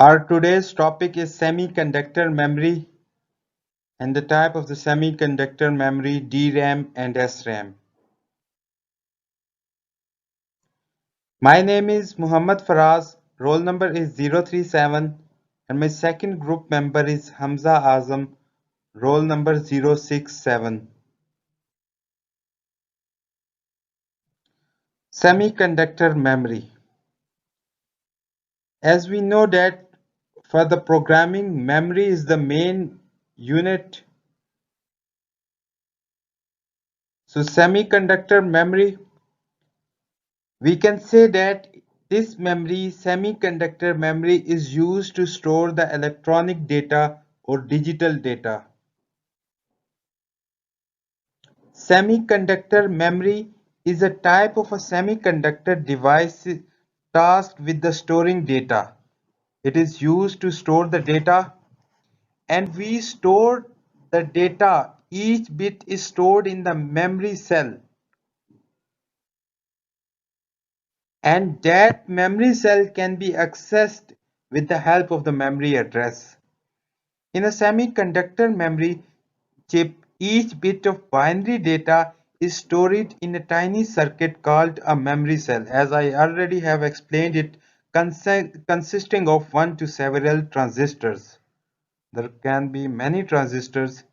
Our today's topic is semiconductor memory and the type of the semiconductor memory DRAM and SRAM. My name is Muhammad Faraz, roll number is 037 and my second group member is Hamza Azam, roll number 067. Semiconductor memory. As we know that for the programming, memory is the main unit. So semiconductor memory, we can say that this memory, semiconductor memory, is used to store the electronic data or digital data. Semiconductor memory is a type of a semiconductor device tasked with the storing data. It is used to store the data, and we store the data. Each bit is stored in the memory cell, and that memory cell can be accessed with the help of the memory address. In a semiconductor memory chip, each bit of binary data is stored in a tiny circuit called a memory cell. As I already have explained it, consisting of one to several transistors. There can be many transistors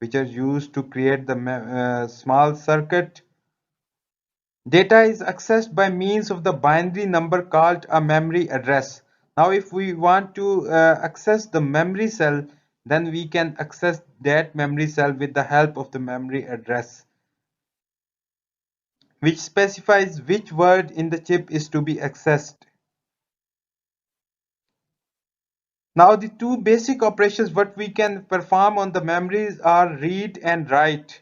which are used to create the small circuit. Data is accessed by means of the binary number called a memory address. Now, if we want to access the memory cell, then we can access that memory cell with the help of the memory address, which specifies which word in the chip is to be accessed. Now, the two basic operations what we can perform on the memories are read and write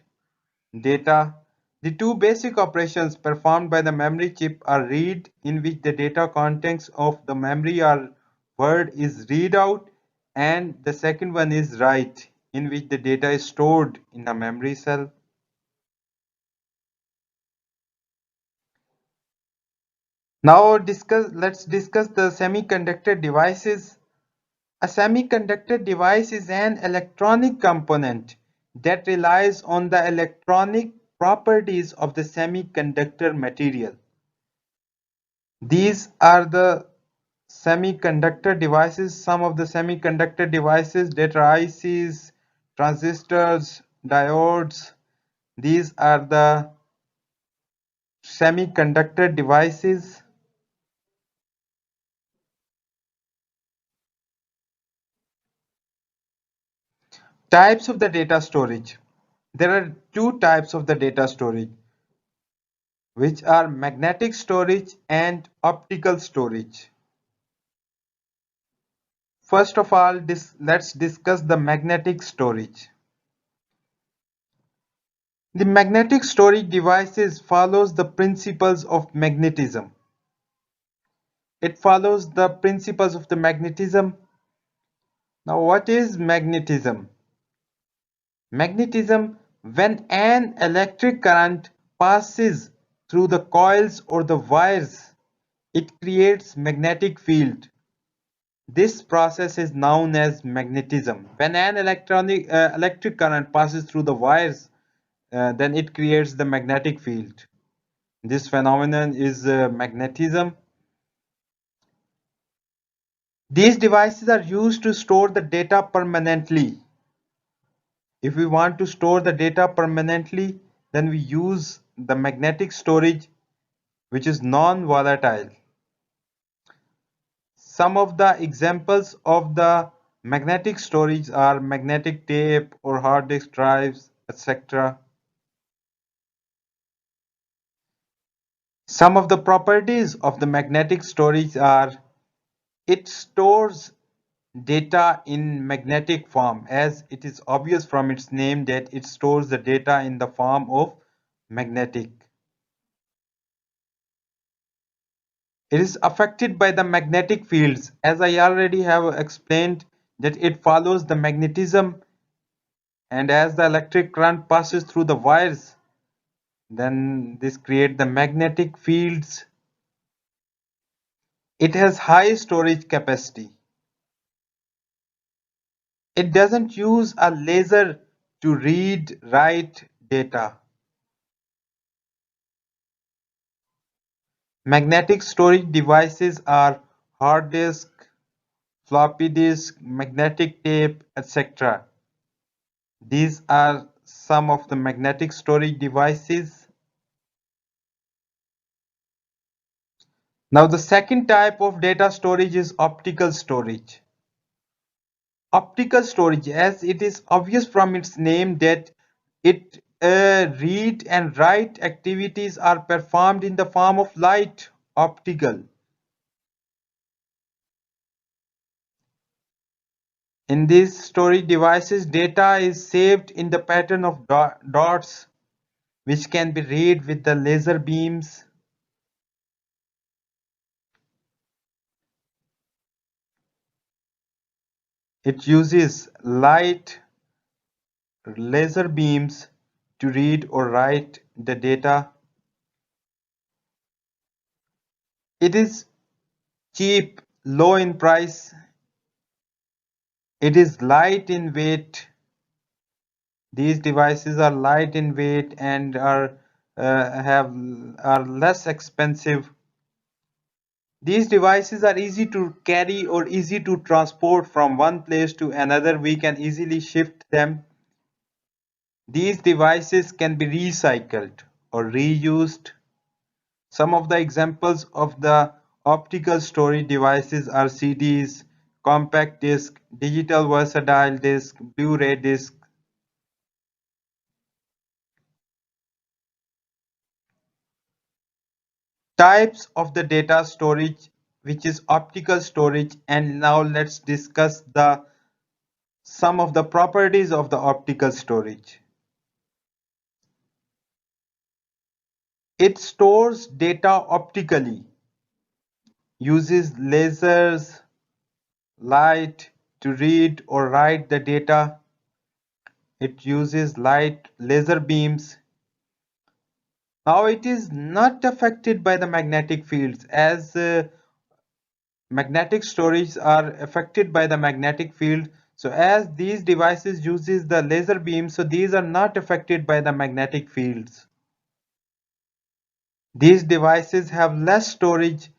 data. The two basic operations performed by the memory chip are read, in which the data contents of the memory or word is read out, and the second one is write, in which the data is stored in a memory cell. Now let's discuss the semiconductor devices. A semiconductor device is an electronic component that relies on the electronic properties of the semiconductor material. These are the semiconductor devices. Some of the semiconductor devices that are ICs, transistors, diodes. These are the semiconductor devices. Types of the data storage. There are two types of the data storage, which are magnetic storage and optical storage. First of all, let's discuss the magnetic storage. The magnetic storage devices follows the principles of magnetism. It follows the principles of the magnetism. Now, what is magnetism? Magnetism, when an electric current passes through the coils or the wires, it creates magnetic field. This process is known as magnetism. When an electric current passes through the wires, then it creates the magnetic field. This phenomenon is magnetism. These devices are used to store the data permanently. If we want to store the data permanently, then we use the magnetic storage, which is non-volatile. Some of the examples of the magnetic storage are magnetic tape or hard disk drives, etc. Some of the properties of the magnetic storage are: it stores data in magnetic form, as it is obvious from its name that it stores the data in the form of magnetic. It is affected by the magnetic fields, as I already have explained that it follows the magnetism, and as the electric current passes through the wires, then this creates the magnetic fields. It has high storage capacity. It doesn't use a laser to read write data. Magnetic storage devices are hard disk, floppy disk, magnetic tape, etc. These are some of the magnetic storage devices. Now the second type of data storage is optical storage. Optical storage, as it is obvious from its name that it read and write activities are performed in the form of light, optical. In these storage devices, data is saved in the pattern of dots, which can be read with the laser beams. It uses light, laser beams to read or write the data. It is cheap, low in price. It is light in weight. These devices are light in weight and are less expensive. These devices are easy to carry or easy to transport from one place to another. We can easily shift them. These devices can be recycled or reused. Some of the examples of the optical storage devices are CDs, compact disc, digital versatile disc, Blu-ray disc. Types of the data storage, which is optical storage, and now let's discuss the some of the properties of the optical storage. It stores data optically, uses lasers, light to read or write the data. It uses light, laser beams. Now it is not affected by the magnetic fields, as magnetic storage are affected by the magnetic field. So as these devices uses the laser beam, so these are not affected by the magnetic fields. These devices have less storage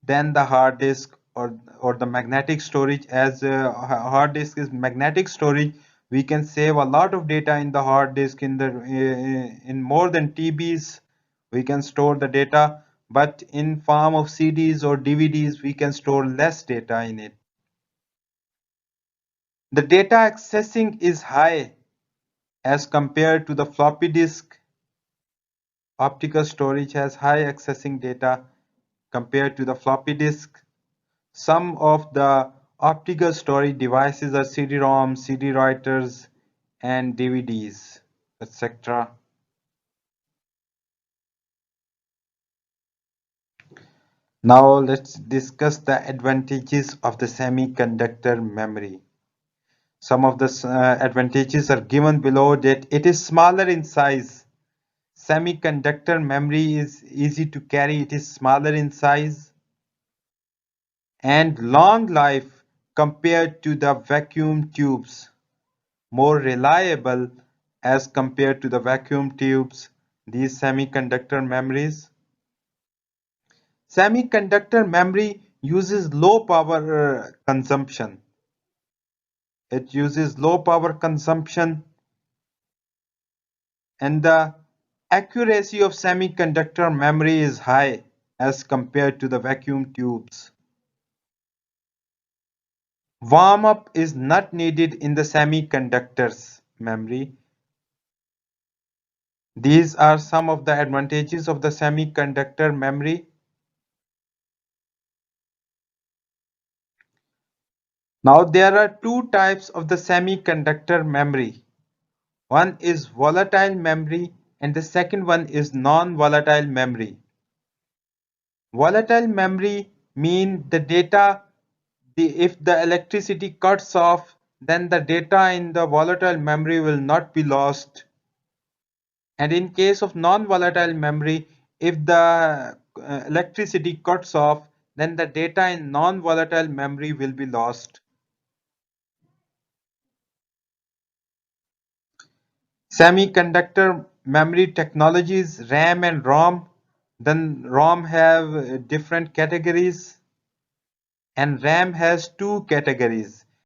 than the hard disk or the magnetic storage. As hard disk is magnetic storage, we can save a lot of data in the hard disk in more than TBs. We can store the data, but in form of CDs or DVDs, we can store less data in it. The data accessing is high as compared to the floppy disk. Optical storage has high accessing data compared to the floppy disk. Some of the optical storage devices are CD-ROM, CD writers, and DVDs, etc. Now let's discuss the advantages of the semiconductor memory. Some of the advantages are given below, that it is smaller in size. Semiconductor memory is easy to carry, it is smaller in size, and long life compared to the vacuum tubes, more reliable as compared to the vacuum tubes, these semiconductor memories. Semiconductor memory uses low power consumption. It uses low power consumption, and the accuracy of semiconductor memory is high as compared to the vacuum tubes. Warm up is not needed in the semiconductors memory. These are some of the advantages of the semiconductor memory. Now there are two types of the semiconductor memory. One is volatile memory and the second one is non-volatile memory. Volatile memory mean the data, if the electricity cuts off, then the data in the volatile memory will not be lost. And in case of non-volatile memory, if the electricity cuts off, then the data in non-volatile memory will be lost. Semiconductor memory technologies, RAM and ROM. Then ROM have different categories, and RAM has two categories.